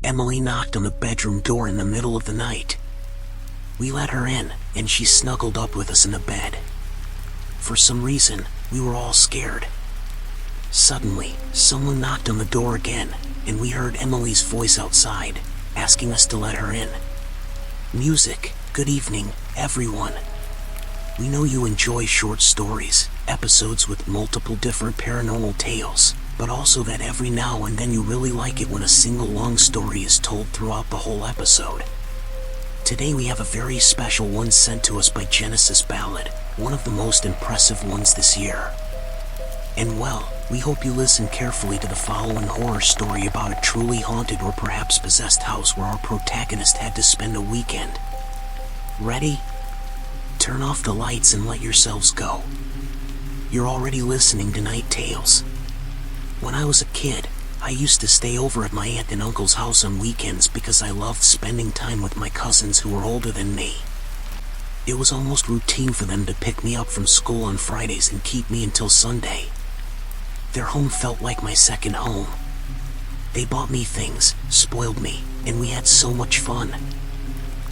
Emily knocked on the bedroom door in the middle of the night. We let her in, and she snuggled up with us in the bed. For some reason, we were all scared. Suddenly, someone knocked on the door again, and we heard Emily's voice outside, asking us to let her in. Music, good evening, everyone. We know you enjoy short stories, episodes with multiple different paranormal tales, but also that every now and then you really like it when a single long story is told throughout the whole episode. Today we have a very special one sent to us by Genesis Ballad, one of the most impressive ones this year. And well, we hope you listen carefully to the following horror story about a truly haunted or perhaps possessed house where our protagonist had to spend a weekend. Ready? Turn off the lights and let yourselves go. You're already listening to Night Tales. When I was a kid, I used to stay over at my aunt and uncle's house on weekends because I loved spending time with my cousins who were older than me. It was almost routine for them to pick me up from school on Fridays and keep me until Sunday. Their home felt like my second home. They bought me things, spoiled me, and we had so much fun.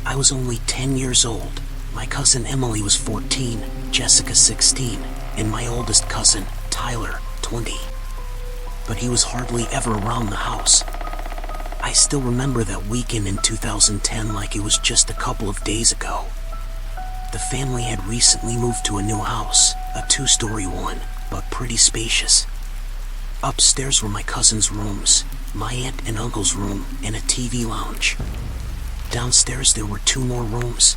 I was only 10 years old. My cousin Emily was 14, Jessica 16, and my oldest cousin, Tyler, 20. But he was hardly ever around the house. I still remember that weekend in 2010 like it was just a couple of days ago. The family had recently moved to a new house, a 2-story one, but pretty spacious. Upstairs were my cousin's rooms, my aunt and uncle's room, and a TV lounge. Downstairs there were 2 more rooms.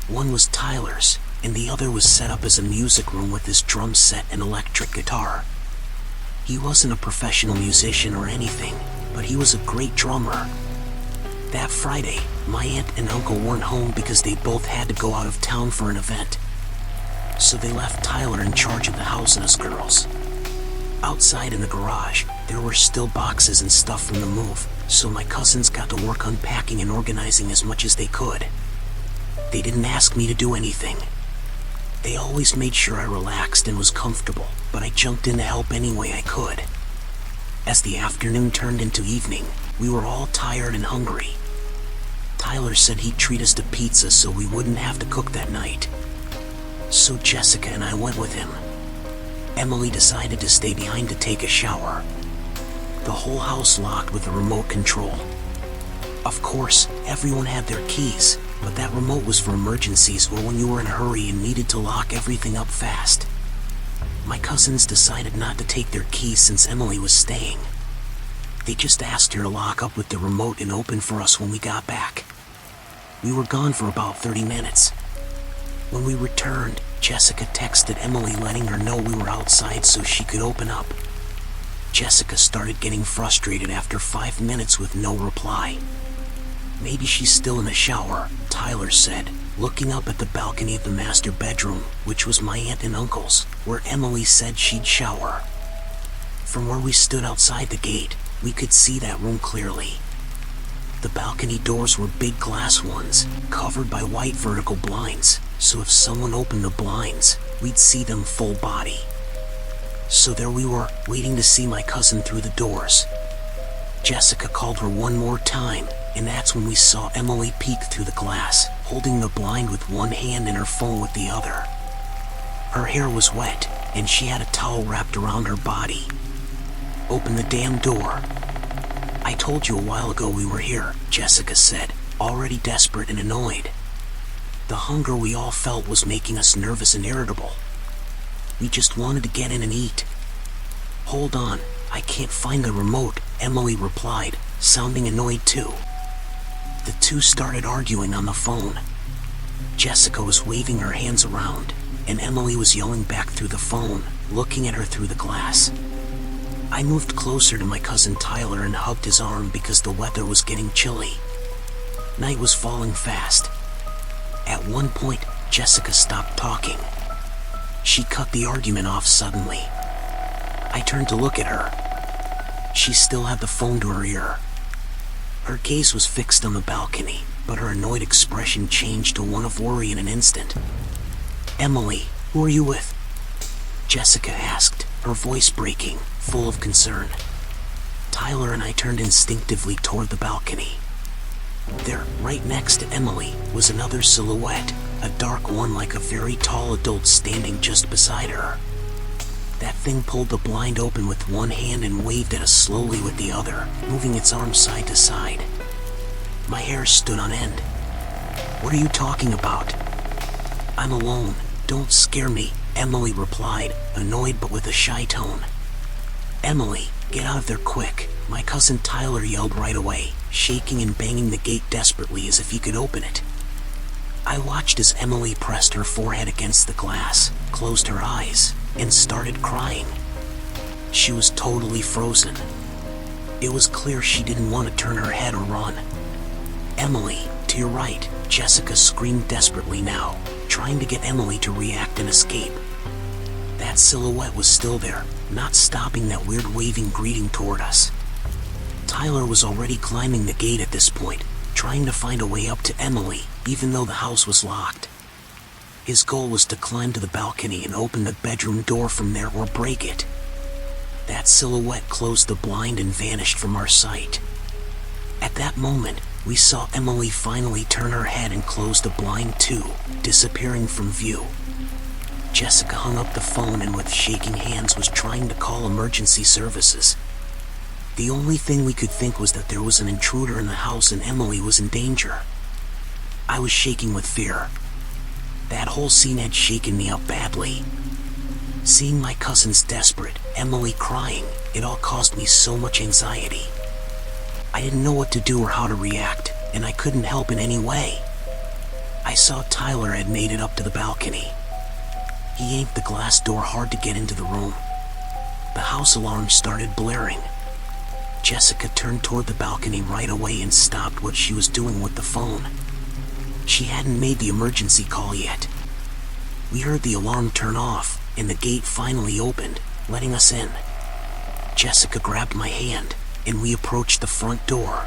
One was Tyler's, and the other was set up as a music room with his drum set and electric guitar. He wasn't a professional musician or anything, but he was a great drummer. That Friday, my aunt and uncle weren't home because they both had to go out of town for an event. So they left Tyler in charge of the house and us girls. Outside in the garage, there were still boxes and stuff from the move, so my cousins got to work unpacking and organizing as much as they could. They didn't ask me to do anything. They always made sure I relaxed and was comfortable, but I jumped in to help any way I could. As the afternoon turned into evening, we were all tired and hungry. Tyler said he'd treat us to pizza so we wouldn't have to cook that night. So Jessica and I went with him. Emily decided to stay behind to take a shower. The whole house locked with a remote control. Of course, everyone had their keys, but that remote was for emergencies or when you were in a hurry and needed to lock everything up fast. My cousins decided not to take their keys since Emily was staying. They just asked her to lock up with the remote and open for us when we got back. We were gone for about 30 minutes. When we returned, Jessica texted Emily letting her know we were outside so she could open up. Jessica started getting frustrated after 5 minutes with no reply. Maybe she's still in the shower, Tyler said, looking up at the balcony of the master bedroom, which was my aunt and uncle's, where Emily said she'd shower. From where we stood outside the gate, we could see that room clearly. The balcony doors were big glass ones, covered by white vertical blinds, so if someone opened the blinds, we'd see them full body. So there we were, waiting to see my cousin through the doors. Jessica called her one more time, and that's when we saw Emily peek through the glass, holding the blind with one hand and her phone with the other. Her hair was wet, and she had a towel wrapped around her body. Open the damn door. I told you a while ago we were here, Jessica said, already desperate and annoyed. The hunger we all felt was making us nervous and irritable. We just wanted to get in and eat. Hold on, I can't find the remote, Emily replied, sounding annoyed too. The 2 started arguing on the phone. Jessica was waving her hands around, and Emily was yelling back through the phone, looking at her through the glass. I moved closer to my cousin Tyler and hugged his arm because the weather was getting chilly. Night was falling fast. At one point, Jessica stopped talking. She cut the argument off suddenly. I turned to look at her. She still had the phone to her ear. Her gaze was fixed on the balcony, but her annoyed expression changed to one of worry in an instant. Emily, who are you with? Jessica asked, her voice breaking, full of concern. Tyler and I turned instinctively toward the balcony. There, right next to Emily, was another silhouette, a dark one like a very tall adult standing just beside her. That thing pulled the blind open with one hand and waved at us slowly with the other, moving its arms side to side. My hair stood on end. "What are you talking about?" "I'm alone. Don't scare me," Emily replied, annoyed but with a shy tone. "Emily, get out of there quick," my cousin Tyler yelled right away, shaking and banging the gate desperately as if he could open it. I watched as Emily pressed her forehead against the glass, closed her eyes, and started crying. She was totally frozen. It was clear she didn't want to turn her head or run. "Emily, to your right," Jessica screamed desperately now, trying to get Emily to react and escape. That silhouette was still there, not stopping that weird waving greeting toward us. Tyler was already climbing the gate at this point, trying to find a way up to Emily, even though the house was locked. His goal was to climb to the balcony and open the bedroom door from there or break it. That silhouette closed the blind and vanished from our sight. At that moment, we saw Emily finally turn her head and close the blind too, disappearing from view. Jessica hung up the phone and with shaking hands was trying to call emergency services. The only thing we could think was that there was an intruder in the house and Emily was in danger. I was shaking with fear. That whole scene had shaken me up badly. Seeing my cousins desperate, Emily crying, it all caused me so much anxiety. I didn't know what to do or how to react, and I couldn't help in any way. I saw Tyler had made it up to the balcony. He yanked the glass door hard to get into the room. The house alarm started blaring. Jessica turned toward the balcony right away and stopped what she was doing with the phone. She hadn't made the emergency call yet. We heard the alarm turn off, and the gate finally opened, letting us in. Jessica grabbed my hand, and we approached the front door.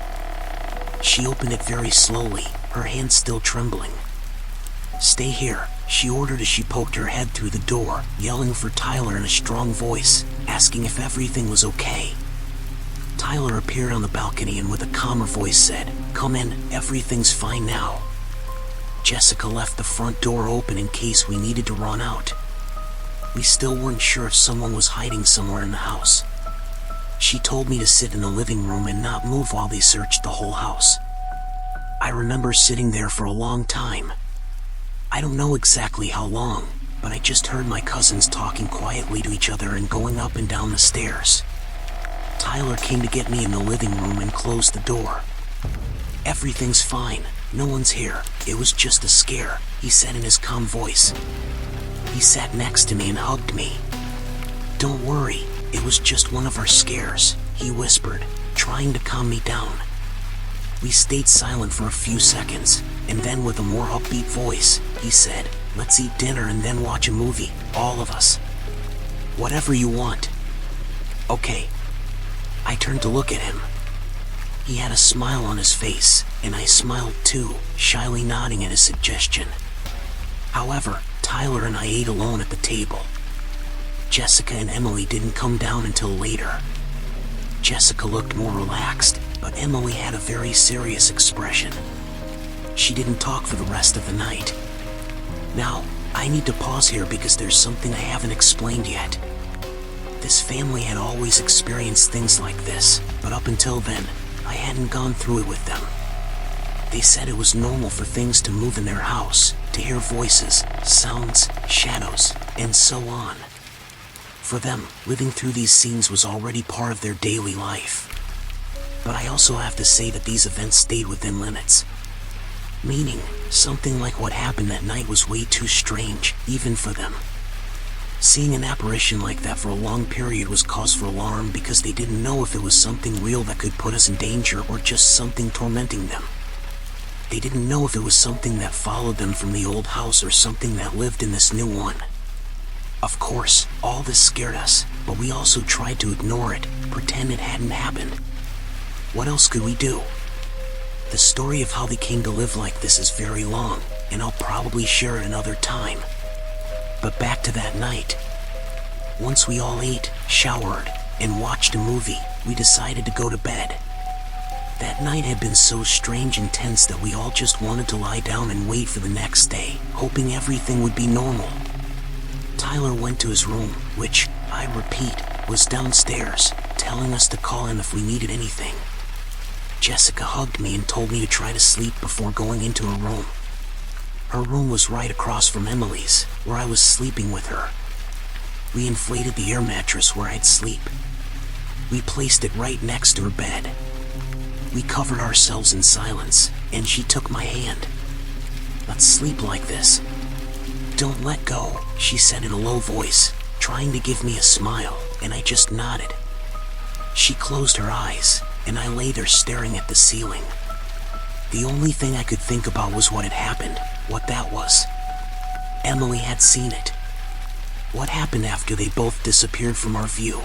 She opened it very slowly, her hand still trembling. "Stay here," she ordered as she poked her head through the door, yelling for Tyler in a strong voice, asking if everything was okay. Tyler appeared on the balcony and with a calmer voice said, "Come in, everything's fine now." Jessica left the front door open in case we needed to run out. We still weren't sure if someone was hiding somewhere in the house. She told me to sit in the living room and not move while they searched the whole house. I remember sitting there for a long time. I don't know exactly how long, but I just heard my cousins talking quietly to each other and going up and down the stairs. Tyler came to get me in the living room and closed the door. "Everything's fine. No one's here. It was just a scare," he said in his calm voice. He sat next to me and hugged me. "Don't worry, it was just one of our scares," he whispered, trying to calm me down. We stayed silent for a few seconds, and then with a more upbeat voice, he said, "Let's eat dinner and then watch a movie, all of us. Whatever you want." "Okay." I turned to look at him. He had a smile on his face, and I smiled too, shyly nodding at his suggestion. However, Tyler and I ate alone at the table. Jessica and Emily didn't come down until later. Jessica looked more relaxed, but Emily had a very serious expression. She didn't talk for the rest of the night. Now, I need to pause here because there's something I haven't explained yet. This family had always experienced things like this, but up until then, I hadn't gone through it with them. They said it was normal for things to move in their house, to hear voices, sounds, shadows, and so on. For them, living through these scenes was already part of their daily life. But I also have to say that these events stayed within limits. Meaning, something like what happened that night was way too strange, even for them. Seeing an apparition like that for a long period was cause for alarm because they didn't know if it was something real that could put us in danger or just something tormenting them. They didn't know if it was something that followed them from the old house or something that lived in this new one. Of course, all this scared us, but we also tried to ignore it, pretend it hadn't happened. What else could we do? The story of how they came to live like this is very long, and I'll probably share it another time. But back to that night. Once we all ate, showered, and watched a movie, we decided to go to bed. That night had been so strange and tense that we all just wanted to lie down and wait for the next day, hoping everything would be normal. Tyler went to his room, which, I repeat, was downstairs, telling us to call him if we needed anything. Jessica hugged me and told me to try to sleep before going into her room. Her room was right across from Emily's, where I was sleeping with her. We inflated the air mattress where I'd sleep. We placed it right next to her bed. We covered ourselves in silence, and she took my hand. "Let's sleep like this. Don't let go," she said in a low voice, trying to give me a smile, and I just nodded. She closed her eyes, and I lay there staring at the ceiling. The only thing I could think about was what had happened, what that was. Emily had seen it. What happened after they both disappeared from our view?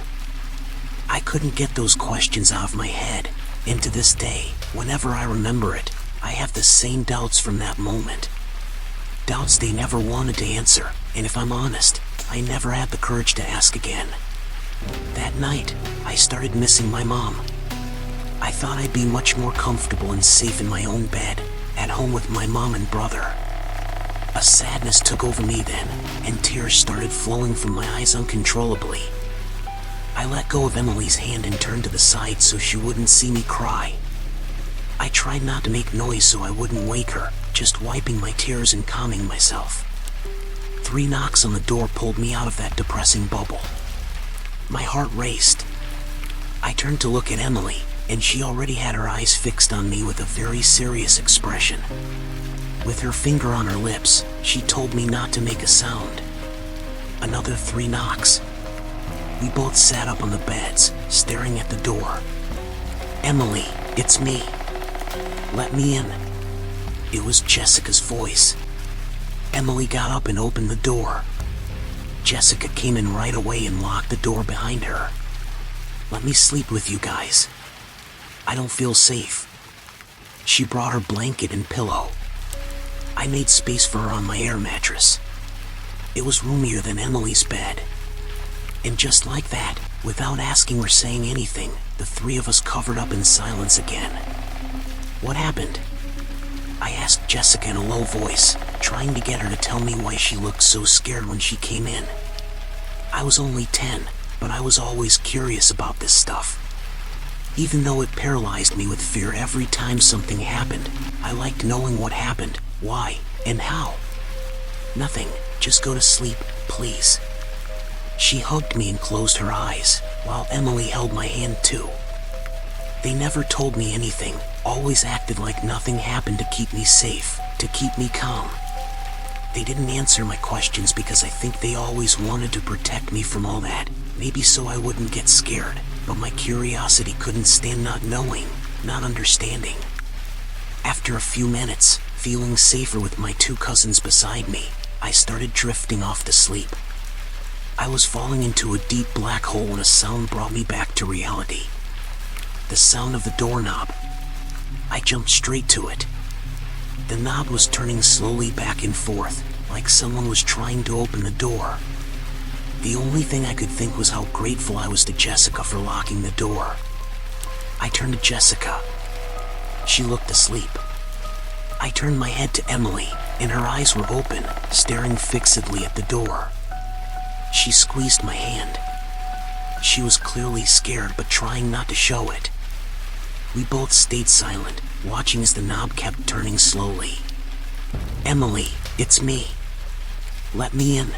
I couldn't get those questions out of my head, and to this day, whenever I remember it, I have the same doubts from that moment. Doubts they never wanted to answer, and if I'm honest, I never had the courage to ask again. That night, I started missing my mom. I thought I'd be much more comfortable and safe in my own bed, at home with my mom and brother. A sadness took over me then, and tears started flowing from my eyes uncontrollably. I let go of Emily's hand and turned to the side so she wouldn't see me cry. I tried not to make noise so I wouldn't wake her, just wiping my tears and calming myself. 3 knocks on the door pulled me out of that depressing bubble. My heart raced. I turned to look at Emily, and she already had her eyes fixed on me with a very serious expression. With her finger on her lips, she told me not to make a sound. Another 3 knocks. We both sat up on the beds, staring at the door. "Emily, it's me. Let me in." It was Jessica's voice. Emily got up and opened the door. Jessica came in right away and locked the door behind her. "Let me sleep with you guys. I don't feel safe." She brought her blanket and pillow. I made space for her on my air mattress. It was roomier than Emily's bed. And just like that, without asking or saying anything, the 3 of us covered up in silence again. "What happened?" I asked Jessica in a low voice, trying to get her to tell me why she looked so scared when she came in. I was only 10, but I was always curious about this stuff. Even though it paralyzed me with fear every time something happened, I liked knowing what happened, why, and how. "Nothing, just go to sleep, please." She hugged me and closed her eyes, while Emily held my hand too. They never told me anything, always acted like nothing happened to keep me safe, to keep me calm. They didn't answer my questions because I think they always wanted to protect me from all that, maybe so I wouldn't get scared, but my curiosity couldn't stand not knowing, not understanding. After a few minutes, feeling safer with my 2 cousins beside me, I started drifting off to sleep. I was falling into a deep black hole when a sound brought me back to reality. The sound of the doorknob. I jumped straight to it. The knob was turning slowly back and forth, like someone was trying to open the door. The only thing I could think was how grateful I was to Jessica for locking the door. I turned to Jessica. She looked asleep. I turned my head to Emily, and her eyes were open, staring fixedly at the door. She squeezed my hand. She was clearly scared but trying not to show it. We both stayed silent, watching as the knob kept turning slowly. "Emily, it's me. Let me in."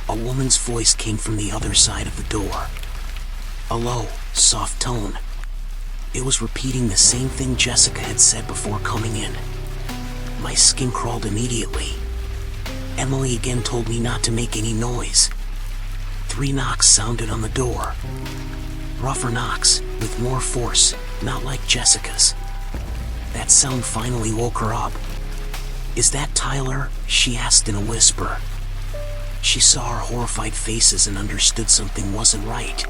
A woman's voice came from the other side of the door. A low, soft tone. It was repeating the same thing Jessica had said before coming in. My skin crawled immediately. Emily again told me not to make any noise. 3 knocks sounded on the door. Rougher knocks, with more force, not like Jessica's. That sound finally woke her up. "Is that Tyler?" she asked in a whisper. She saw our horrified faces and understood something wasn't right.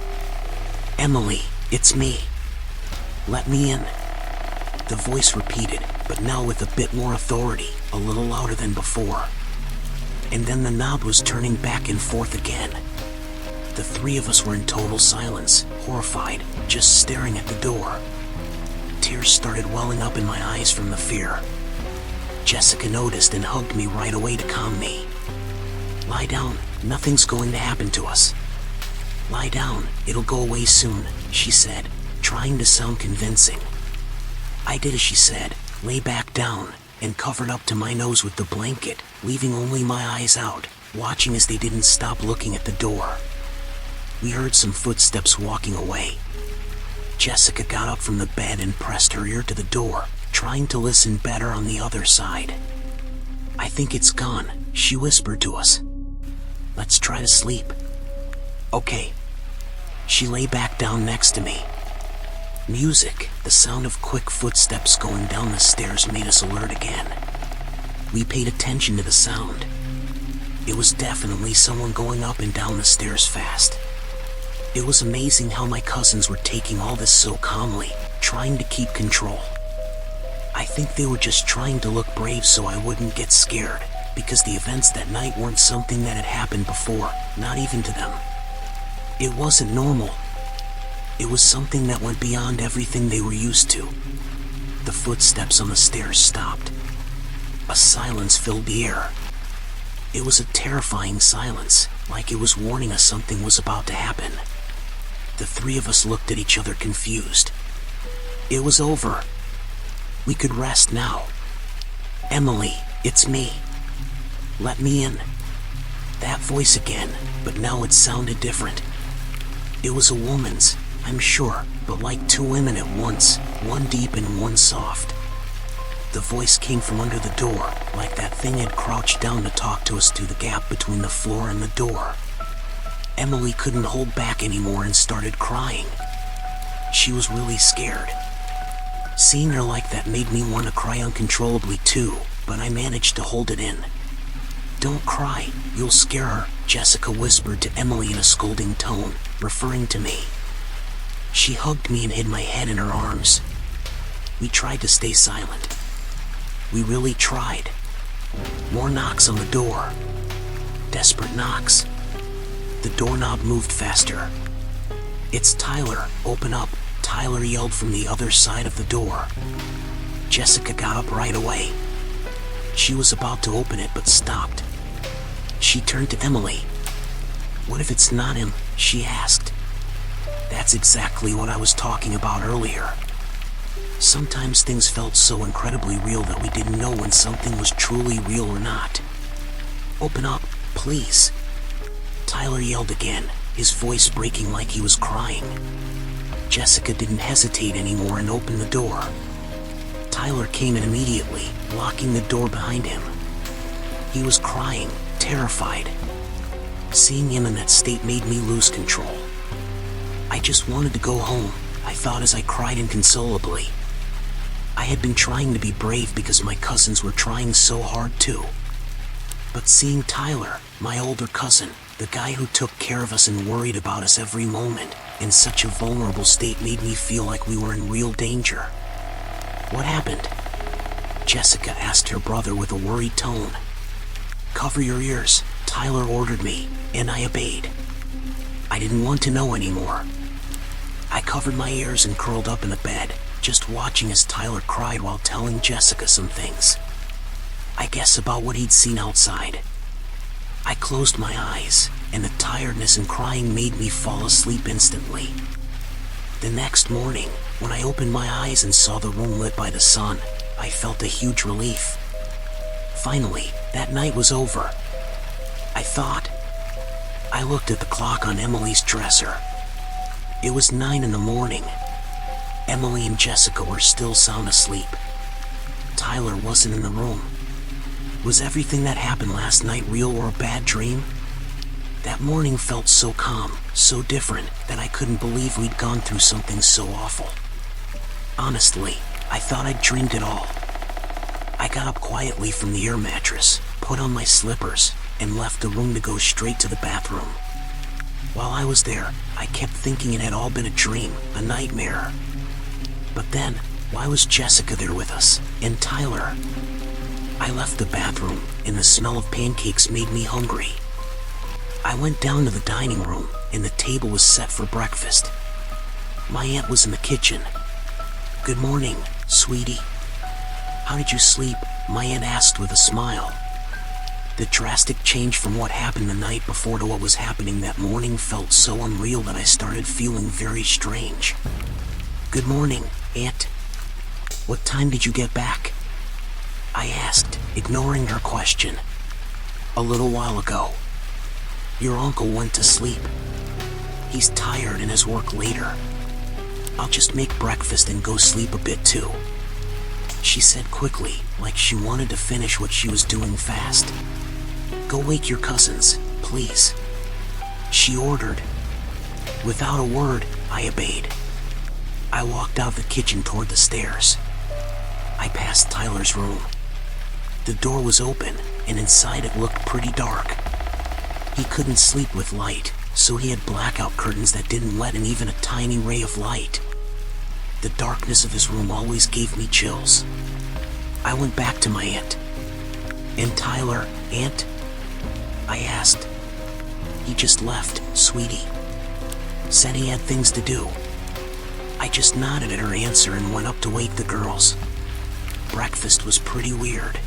"Emily, it's me. Let me in." The voice repeated, but now with a bit more authority, a little louder than before. And then the knob was turning back and forth again. The three of us were in total silence, horrified, just staring at the door. Tears started welling up in my eyes from the fear. Jessica noticed and hugged me right away to calm me. "Lie down, nothing's going to happen to us. Lie down, it'll go away soon," she said, trying to sound convincing. I did as she said, lay back down, and covered up to my nose with the blanket, leaving only my eyes out, watching as they didn't stop looking at the door. We heard some footsteps walking away. Jessica got up from the bed and pressed her ear to the door, trying to listen better on the other side. "I think it's gone," she whispered to us. "Let's try to sleep." "Okay." She lay back down next to me. Music, the sound of quick footsteps going down the stairs made us alert again. We paid attention to the sound. It was definitely someone going up and down the stairs fast. It was amazing how my cousins were taking all this so calmly, trying to keep control. I think they were just trying to look brave so I wouldn't get scared, because the events that night weren't something that had happened before, not even to them. It wasn't normal. It was something that went beyond everything they were used to. The footsteps on the stairs stopped. A silence filled the air. It was a terrifying silence, like it was warning us something was about to happen. The three of us looked at each other confused. It was over. We could rest now. "Emily, it's me. Let me in." That voice again, but now it sounded different. It was a woman's, I'm sure, but like two women at once, one deep and one soft. The voice came from under the door, like that thing had crouched down to talk to us through the gap between the floor and the door. Emily couldn't hold back anymore and started crying. She was really scared. Seeing her like that made me want to cry uncontrollably too, but I managed to hold it in. "Don't cry, you'll scare her," Jessica whispered to Emily in a scolding tone, referring to me. She hugged me and hid my head in her arms. We tried to stay silent. We really tried. More knocks on the door. Desperate knocks. The doorknob moved faster. "It's Tyler, open up," Tyler yelled from the other side of the door. Jessica got up right away. She was about to open it but stopped. She turned to Emily. "What if it's not him?" she asked. That's exactly what I was talking about earlier. Sometimes things felt so incredibly real that we didn't know when something was truly real or not. "Open up, please," Tyler yelled again, his voice breaking like he was crying. Jessica didn't hesitate anymore and opened the door. Tyler came in immediately, locking the door behind him. He was crying, terrified. Seeing him in that state made me lose control. I just wanted to go home, I thought as I cried inconsolably. I had been trying to be brave because my cousins were trying so hard too. But seeing Tyler, my older cousin, the guy who took care of us and worried about us every moment, in such a vulnerable state made me feel like we were in real danger. "What happened?" Jessica asked her brother with a worried tone. "Cover your ears," Tyler ordered me, and I obeyed. I didn't want to know anymore. I covered my ears and curled up in the bed, just watching as Tyler cried while telling Jessica some things. I guess about what he'd seen outside. I closed my eyes, and the tiredness and crying made me fall asleep instantly. The next morning, when I opened my eyes and saw the room lit by the sun, I felt a huge relief. Finally, that night was over. I thought. I looked at the clock on Emily's dresser. It was 9 in the morning. Emily and Jessica were still sound asleep. Tyler wasn't in the room. Was everything that happened last night real or a bad dream? That morning felt so calm, so different, that I couldn't believe we'd gone through something so awful. Honestly, I thought I'd dreamed it all. I got up quietly from the air mattress, put on my slippers, and left the room to go straight to the bathroom. While I was there, I kept thinking it had all been a dream, a nightmare. But then, why was Jessica there with us, and Tyler? I left the bathroom, and the smell of pancakes made me hungry. I went down to the dining room, and the table was set for breakfast. My aunt was in the kitchen. "Good morning, sweetie. How did you sleep?" my aunt asked with a smile. The drastic change from what happened the night before to what was happening that morning felt so unreal that I started feeling very strange. "Good morning, Aunt. What time did you get back?" I asked, ignoring her question. "A little while ago. Your uncle went to sleep. He's tired and has work later. I'll just make breakfast and go sleep a bit too," she said quickly, like she wanted to finish what she was doing fast. "Go wake your cousins, please," she ordered. Without a word, I obeyed. I walked out of the kitchen toward the stairs. I passed Tyler's room. The door was open, and inside it looked pretty dark. He couldn't sleep with light, so he had blackout curtains that didn't let in even a tiny ray of light. The darkness of his room always gave me chills. I went back to my aunt. "And Tyler, Aunt?" I asked. "He just left, sweetie. Said he had things to do." I just nodded at her answer and went up to wake the girls. Breakfast was pretty weird.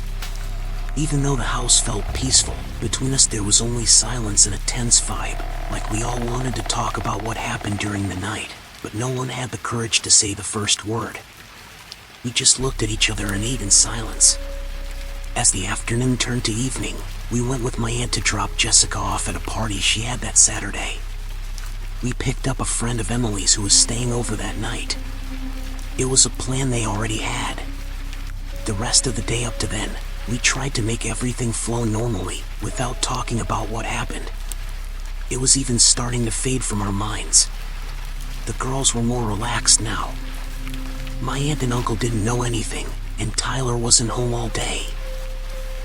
Even though the house felt peaceful, between us there was only silence and a tense vibe, like we all wanted to talk about what happened during the night, but no one had the courage to say the first word. We just looked at each other and ate in silence. As the afternoon turned to evening, we went with my aunt to drop Jessica off at a party she had that Saturday. We picked up a friend of Emily's who was staying over that night. It was a plan they already had. The rest of the day up to then, we tried to make everything flow normally, without talking about what happened. It was even starting to fade from our minds. The girls were more relaxed now. My aunt and uncle didn't know anything, and Tyler wasn't home all day.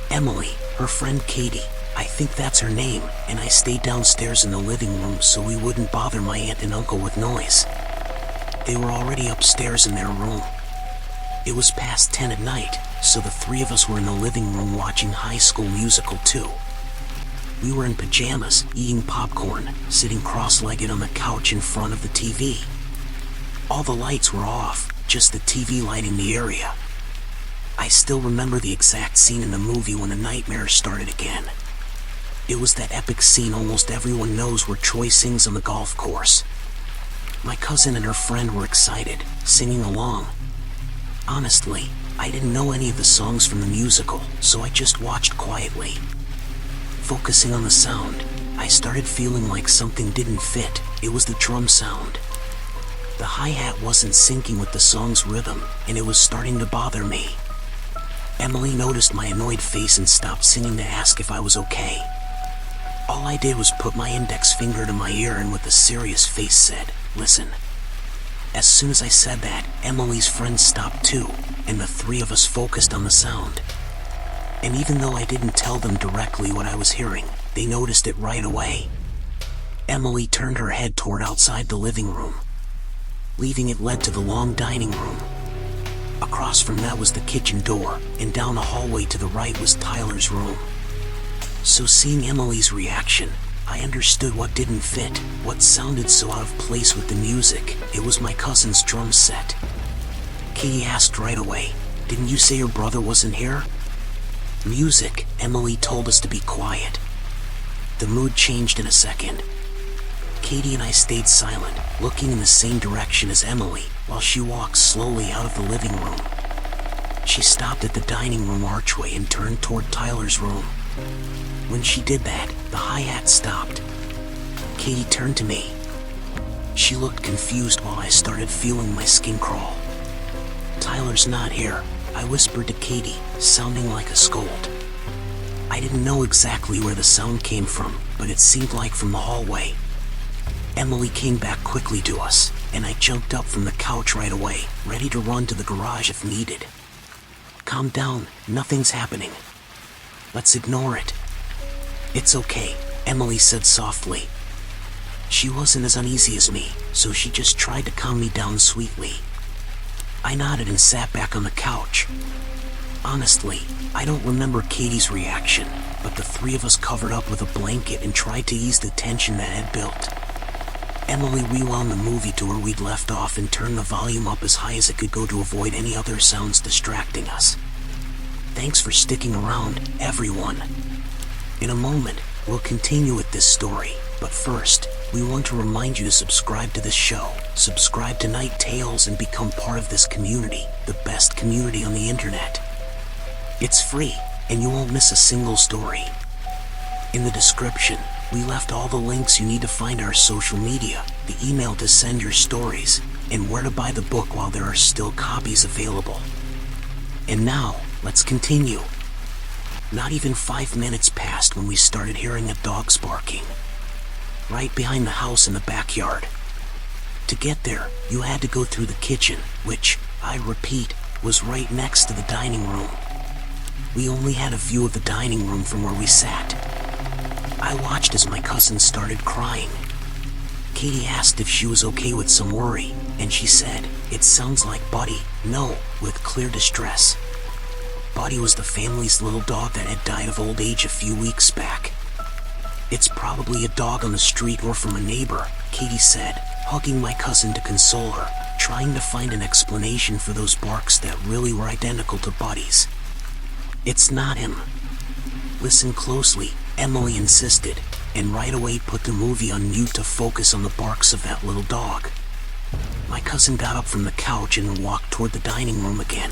Emily, her friend Katie, I think that's her name, and I stayed downstairs in the living room so we wouldn't bother my aunt and uncle with noise. They were already upstairs in their room. It was past 10 at night, so the three of us were in the living room watching High School Musical 2. We were in pajamas, eating popcorn, sitting cross-legged on the couch in front of the TV. All the lights were off, just the TV lighting the area. I still remember the exact scene in the movie when the nightmares started again. It was that epic scene almost everyone knows where Troy sings on the golf course. My cousin and her friend were excited, singing along. Honestly, I didn't know any of the songs from the musical, so I just watched quietly. Focusing on the sound, I started feeling like something didn't fit. It was the drum sound. The hi-hat wasn't syncing with the song's rhythm, and it was starting to bother me. Emily noticed my annoyed face and stopped singing to ask if I was okay. All I did was put my index finger to my ear and with a serious face said, "Listen." As soon as I said that, Emily's friends stopped too, and the three of us focused on the sound. And even though I didn't tell them directly what I was hearing, they noticed it right away. Emily turned her head toward outside the living room. Leaving it led to the long dining room. Across from that was the kitchen door, and down the hallway to the right was Tyler's room. So seeing Emily's reaction, I understood what didn't fit, what sounded so out of place with the music. It was my cousin's drum set. Katie asked right away, "Didn't you say your brother wasn't here?" "Music," Emily told us to be quiet. The mood changed in a second. Katie and I stayed silent, looking in the same direction as Emily, while she walked slowly out of the living room. She stopped at the dining room archway and turned toward Tyler's room. When she did that, the hi-hat stopped. Katie turned to me. She looked confused while I started feeling my skin crawl. "Tyler's not here," I whispered to Katie, sounding like a scold. I didn't know exactly where the sound came from, but it seemed like from the hallway. Emily came back quickly to us, and I jumped up from the couch right away, ready to run to the garage if needed. "Calm down, nothing's happening. Let's ignore it." "It's okay," Emily said softly. She wasn't as uneasy as me, so she just tried to calm me down sweetly. I nodded and sat back on the couch. Honestly, I don't remember Katie's reaction, but the three of us covered up with a blanket and tried to ease the tension that had built. Emily rewound the movie to where we'd left off and turned the volume up as high as it could go to avoid any other sounds distracting us. Thanks for sticking around, everyone. In a moment, we'll continue with this story, but first, we want to remind you to subscribe to this show, subscribe to Night Tales, and become part of this community, the best community on the internet. It's free, and you won't miss a single story. In the description, we left all the links you need to find our social media, the email to send your stories, and where to buy the book while there are still copies available. And now, let's continue. Not even 5 minutes passed when we started hearing a dog's barking. Right behind the house in the backyard. To get there, you had to go through the kitchen, which, I repeat, was right next to the dining room. We only had a view of the dining room from where we sat. I watched as my cousin started crying. Katie asked if she was okay with some worry, and she said, "It sounds like Buddy." No, with clear distress. Buddy was the family's little dog that had died of old age a few weeks back. "It's probably a dog on the street or from a neighbor," Katie said, hugging my cousin to console her, trying to find an explanation for those barks that really were identical to Buddy's. "It's not him." "Listen closely," Emily insisted, and right away put the movie on mute to focus on the barks of that little dog. My cousin got up from the couch and walked toward the dining room again.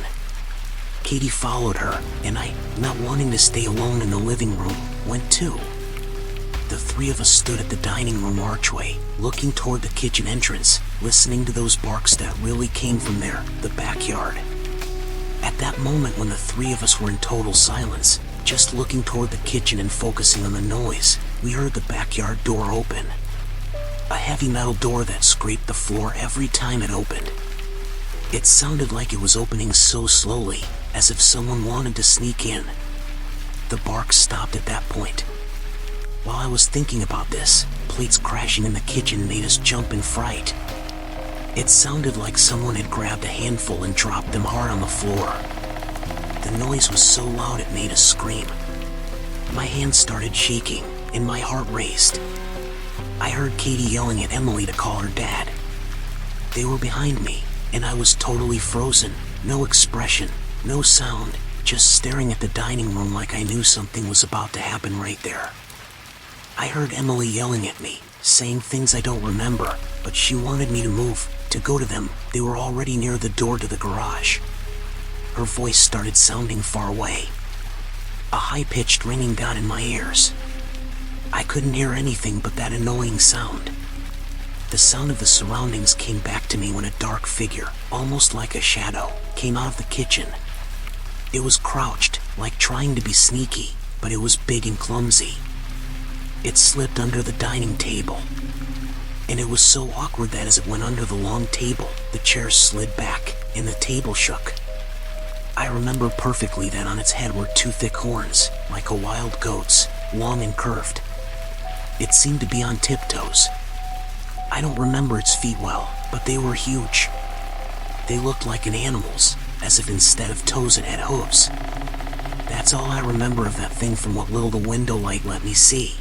Katie followed her, and I, not wanting to stay alone in the living room, went too. The three of us stood at the dining room archway, looking toward the kitchen entrance, listening to those barks that really came from there, the backyard. At that moment when the three of us were in total silence, just looking toward the kitchen and focusing on the noise, we heard the backyard door open. A heavy metal door that scraped the floor every time it opened. It sounded like it was opening so slowly, as if someone wanted to sneak in. The barks stopped at that point. While I was thinking about this, plates crashing in the kitchen made us jump in fright. It sounded like someone had grabbed a handful and dropped them hard on the floor. The noise was so loud it made us scream. My hands started shaking, and my heart raced. I heard Katie yelling at Emily to call her dad. They were behind me, and I was totally frozen, no expression, no sound, just staring at the dining room like I knew something was about to happen right there. I heard Emily yelling at me, saying things I don't remember, but she wanted me to move, to go to them. They were already near the door to the garage. Her voice started sounding far away. A high-pitched ringing got in my ears. I couldn't hear anything but that annoying sound. The sound of the surroundings came back to me when a dark figure, almost like a shadow, came out of the kitchen. It was crouched, like trying to be sneaky, but it was big and clumsy. It slipped under the dining table. And it was so awkward that as it went under the long table, the chairs slid back, and the table shook. I remember perfectly that on its head were two thick horns, like a wild goat's, long and curved. It seemed to be on tiptoes. I don't remember its feet well, but they were huge. They looked like an animal's, as if instead of toes it had hooves. That's all I remember of that thing from what little the window light let me see.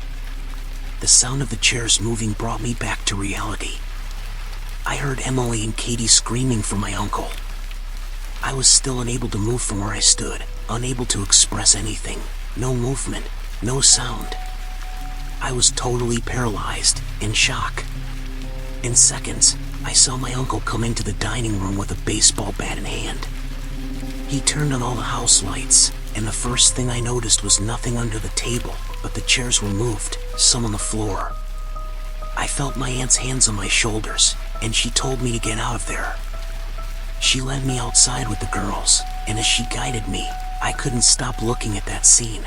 The sound of the chairs moving brought me back to reality. I heard Emily and Katie screaming for my uncle. I was still unable to move from where I stood, unable to express anything. No movement, no sound. I was totally paralyzed, in shock. In seconds, I saw my uncle come into the dining room with a baseball bat in hand. He turned on all the house lights, and the first thing I noticed was nothing under the table, but the chairs were moved, some on the floor. I felt my aunt's hands on my shoulders, and she told me to get out of there. She led me outside with the girls, and as she guided me, I couldn't stop looking at that scene.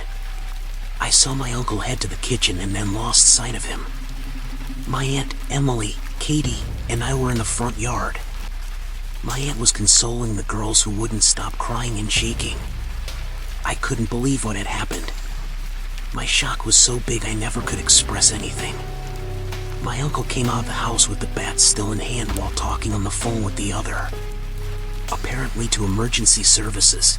I saw my uncle head to the kitchen and then lost sight of him. My aunt, Emily, Katie, and I were in the front yard. My aunt was consoling the girls who wouldn't stop crying and shaking. I couldn't believe what had happened. My shock was so big I never could express anything. My uncle came out of the house with the bat still in hand while talking on the phone with the other. Apparently to emergency services.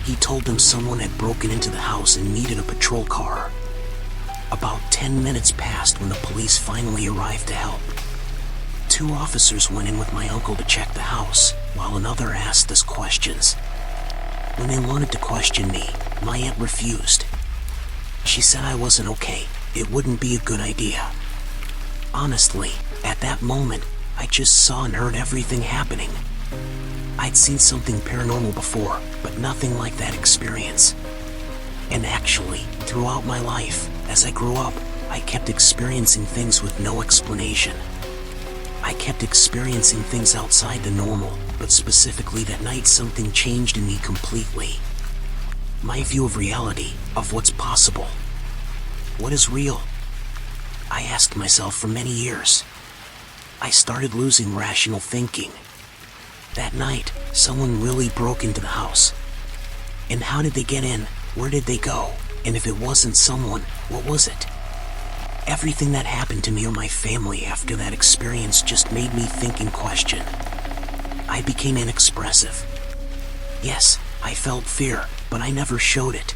He told them someone had broken into the house and needed a patrol car. About 10 minutes passed when the police finally arrived to help. 2 officers went in with my uncle to check the house, while another asked us questions. When they wanted to question me, my aunt refused. She said I wasn't okay. It wouldn't be a good idea. Honestly, at that moment, I just saw and heard everything happening. I'd seen something paranormal before, but nothing like that experience. And actually, throughout my life, as I grew up, I kept experiencing things with no explanation. I kept experiencing things outside the normal, but specifically that night something changed in me completely. My view of reality, of what's possible. What is real? I asked myself for many years. I started losing rational thinking. That night, someone really broke into the house. And how did they get in? Where did they go? And if it wasn't someone, what was it? Everything that happened to me or my family after that experience just made me think and question. I became inexpressive. Yes, I felt fear, but I never showed it.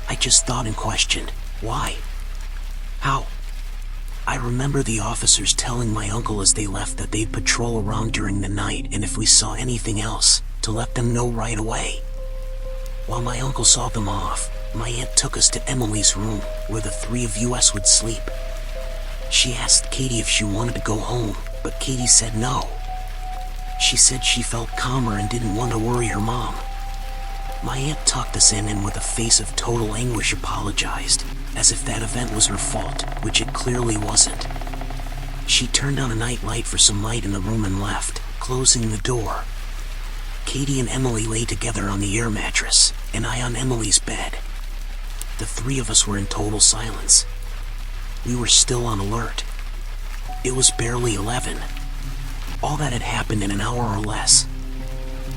I just thought and questioned. Why? How? I remember the officers telling my uncle as they left that they'd patrol around during the night and if we saw anything else, to let them know right away. While my uncle saw them off, my aunt took us to Emily's room, where the 3 of us would sleep. She asked Katie if she wanted to go home, but Katie said no. She said she felt calmer and didn't want to worry her mom. My aunt tucked us in and with a face of total anguish apologized, as if that event was her fault, which it clearly wasn't. She turned on a night light for some light in the room and left, closing the door. Katie and Emily lay together on the air mattress, and I on Emily's bed. The 3 of us were in total silence. We were still on alert. It was barely 11. All that had happened in an hour or less.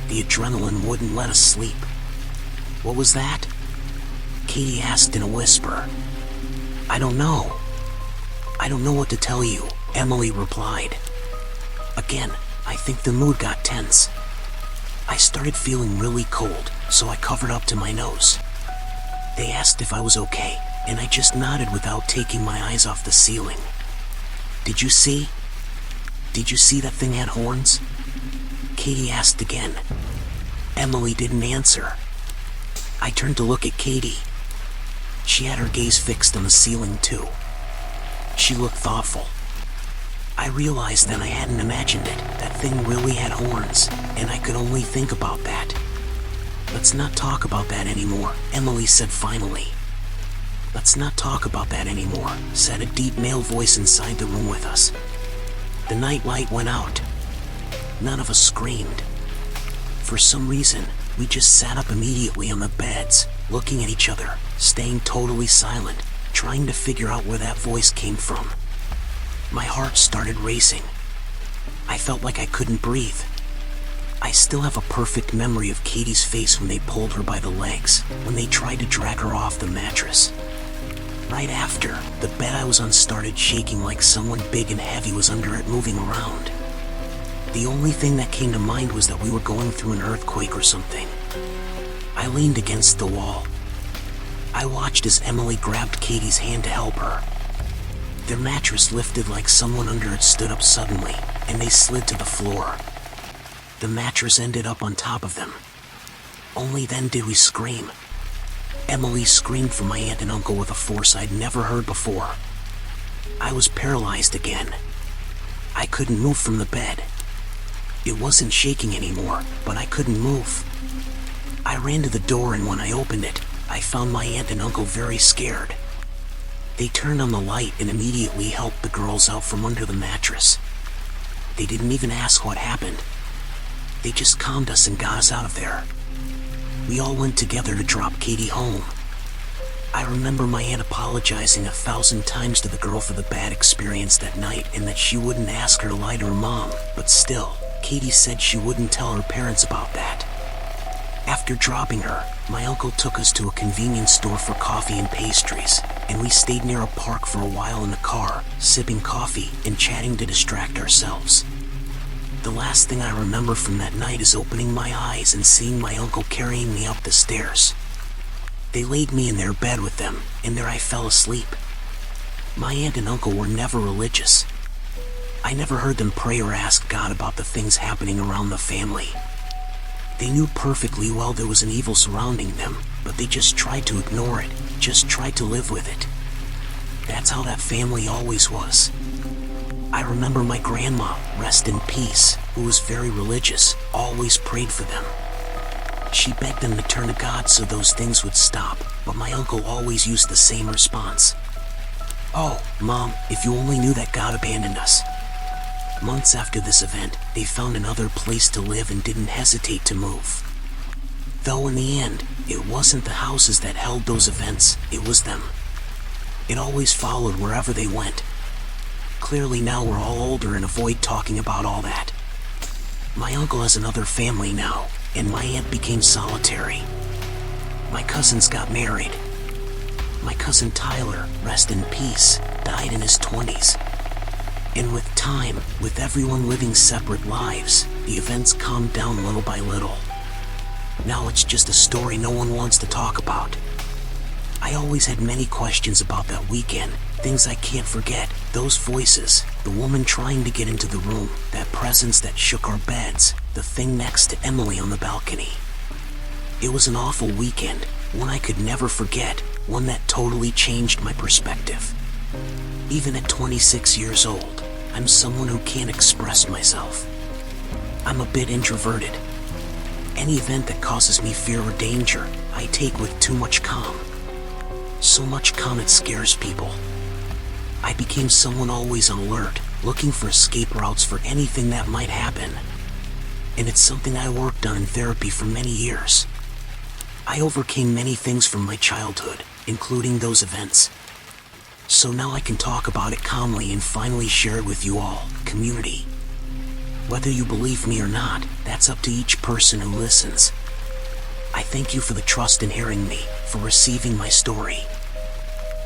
The adrenaline wouldn't let us sleep. What was that? Katie asked in a whisper. I don't know. I don't know what to tell you, Emily replied. Again, I think the mood got tense. I started feeling really cold, so I covered up to my nose. They asked if I was okay, and I just nodded without taking my eyes off the ceiling. Did you see? Did you see that thing had horns? Katie asked again. Emily didn't answer. I turned to look at Katie. She had her gaze fixed on the ceiling too. She looked thoughtful. I realized that I hadn't imagined it. That thing really had horns, and I could only think about that. Let's not talk about that anymore, Emily said finally. Let's not talk about that anymore, said a deep male voice inside the room with us. The night light went out. None of us screamed. For some reason, we just sat up immediately on the beds, looking at each other, staying totally silent, trying to figure out where that voice came from. My heart started racing. I felt like I couldn't breathe. I still have a perfect memory of Katie's face when they pulled her by the legs, when they tried to drag her off the mattress. Right after, the bed I was on started shaking like someone big and heavy was under it moving around. The only thing that came to mind was that we were going through an earthquake or something. I leaned against the wall. I watched as Emily grabbed Katie's hand to help her. Their mattress lifted like someone under it stood up suddenly, and they slid to the floor. The mattress ended up on top of them. Only then did we scream. Emily screamed for my aunt and uncle with a force I'd never heard before. I was paralyzed again. I couldn't move from the bed. It wasn't shaking anymore, but I couldn't move. I ran to the door, and when I opened it, I found my aunt and uncle very scared. They turned on the light and immediately helped the girls out from under the mattress. They didn't even ask what happened. They just calmed us and got us out of there. We all went together to drop Katie home. I remember my aunt apologizing 1,000 times to the girl for the bad experience that night and that she wouldn't ask her to lie to her mom, but still, Katie said she wouldn't tell her parents about that. After dropping her, my uncle took us to a convenience store for coffee and pastries, and we stayed near a park for a while in the car, sipping coffee and chatting to distract ourselves. The last thing I remember from that night is opening my eyes and seeing my uncle carrying me up the stairs. They laid me in their bed with them, and there I fell asleep. My aunt and uncle were never religious. I never heard them pray or ask God about the things happening around the family. They knew perfectly well there was an evil surrounding them, but they just tried to ignore it, just tried to live with it. That's how that family always was. I remember my grandma, rest in peace, who was very religious, always prayed for them. She begged them to turn to God so those things would stop, but my uncle always used the same response. "Oh, Mom, if you only knew that God abandoned us." Months after this event, they found another place to live and didn't hesitate to move. Though in the end, it wasn't the houses that held those events, it was them. It always followed wherever they went. Clearly now we're all older and avoid talking about all that. My uncle has another family now, and my aunt became solitary. My cousins got married. My cousin Tyler, rest in peace, died in his 20s. And with time, with everyone living separate lives, the events calmed down little by little. Now it's just a story no one wants to talk about. I always had many questions about that weekend, things I can't forget, those voices, the woman trying to get into the room, that presence that shook our beds, the thing next to Emily on the balcony. It was an awful weekend, one I could never forget, one that totally changed my perspective. Even at 26 years old, I'm someone who can't express myself. I'm a bit introverted. Any event that causes me fear or danger, I take with too much calm. So much calm it scares people. I became someone always on alert, looking for escape routes for anything that might happen. And it's something I worked on in therapy for many years. I overcame many things from my childhood, including those events. So now I can talk about it calmly and finally share it with you all, community. Whether you believe me or not, that's up to each person who listens. I thank you for the trust in hearing me, for receiving my story.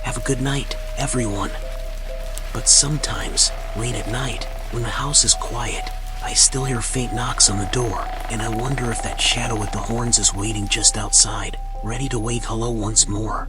Have a good night, everyone. But sometimes, late at night, when the house is quiet, I still hear faint knocks on the door, and I wonder if that shadow with the horns is waiting just outside, ready to wave hello once more.